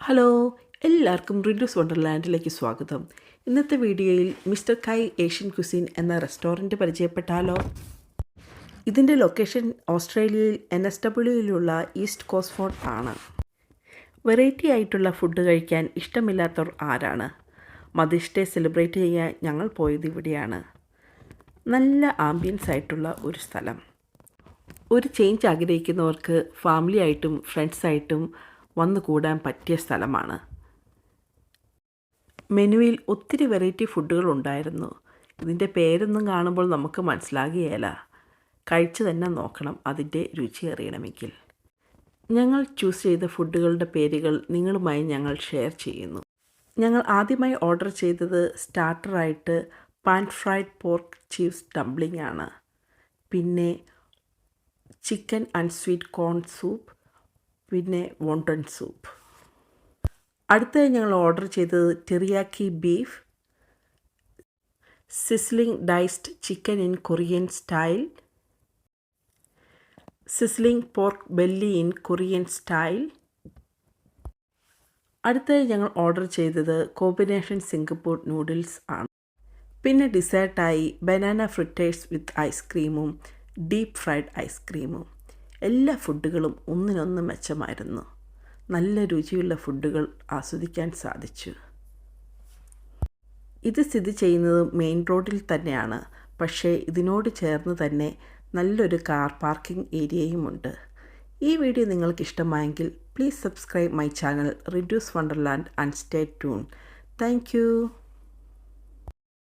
Hello, എല്ലാവർക്കും reduce വണ്ടർലാൻഡിലേക്ക് സ്വാഗതം. ഇന്നത്തെ വീഡിയോയിൽ മിസ്റ്റർ കൈ ഏഷ്യൻ കുസിൻ എന്ന റെസ്റ്റോറൻറ്റ് പരിചയപ്പെട്ടാലോ? ഇതിൻ്റെ ലൊക്കേഷൻ ഓസ്ട്രേലിയയിൽ NSWയിലുള്ള ഈസ്റ്റ് കോസ്ഫോർഡ് ആണ്. വെറൈറ്റി ആയിട്ടുള്ള ഫുഡ് കഴിക്കാൻ ഇഷ്ടമില്ലാത്തവർ ആരാണ്? മദേഴ്സ് ഡേ സെലിബ്രേറ്റ് ചെയ്യാൻ ഞങ്ങൾ പോയത് ഇവിടെയാണ്. നല്ല ആംബിയൻസ് ആയിട്ടുള്ള ഒരു സ്ഥലം. ഒരു ചേഞ്ച് ആഗ്രഹിക്കുന്നവർക്ക് ഫാമിലി ആയിട്ടും ഫ്രണ്ട്സായിട്ടും വന്നു കൂടാൻ പറ്റിയ സ്ഥലമാണ്. മെനുവിൽ ഒത്തിരി വെറൈറ്റി ഫുഡുകൾ ഉണ്ടായിരുന്നു. ഇതിൻ്റെ പേരൊന്നും കാണുമ്പോൾ നമുക്ക് മനസ്സിലാകുകയില്ല. കഴിച്ചു തന്നെ നോക്കണം അതിൻ്റെ രുചി അറിയണമെങ്കിൽ. ഞങ്ങൾ ചൂസ് ചെയ്ത ഫുഡുകളുടെ പേരുകൾ നിങ്ങളുമായി ഞങ്ങൾ ഷെയർ ചെയ്യുന്നു. ഞങ്ങൾ ആദ്യമായി ഓർഡർ ചെയ്തത് സ്റ്റാർട്ടറായിട്ട് pan fried pork cheese dumpling ആണ്. പിന്നെ chicken and sweet corn soup, പിന്നെ വോണ്ടൺ സൂപ്പ്. അടുത്തതായി ഞങ്ങൾ ഓർഡർ ചെയ്തത് teriyaki beef, sizzling diced chicken in Korean style, sizzling pork belly in Korean style. അടുത്തതായി ഞങ്ങൾ ഓർഡർ ചെയ്തത് കോമ്പിനേഷൻ സിംഗപ്പൂർ നൂഡിൽസ് ആണ്. പിന്നെ ഡിസേർട്ടായി ബനാന ഫ്രിറ്റേഴ്സ് വിത്ത് ഐസ്ക്രീമും ഡീപ്പ് ഫ്രൈഡ് ഐസ്ക്രീമും. എല്ലാ ഫുഡുകളും ഒന്നിനൊന്ന് മെച്ചമായിരുന്നു. നല്ല രുചിയുള്ള ഫുഡുകൾ ആസ്വദിക്കാൻ സാധിച്ചു. ഇത് സ്ഥിതി ചെയ്യുന്നത് മെയിൻ റോഡിൽ തന്നെയാണ്. പക്ഷേ ഇതിനോട് ചേർന്ന് തന്നെ നല്ലൊരു കാർ പാർക്കിംഗ് ഏരിയയുമുണ്ട്. ഈ വീഡിയോ നിങ്ങൾക്ക് ഇഷ്ടമായെങ്കിൽ please subscribe my channel reduce Wonderland and stay tune. Thank you.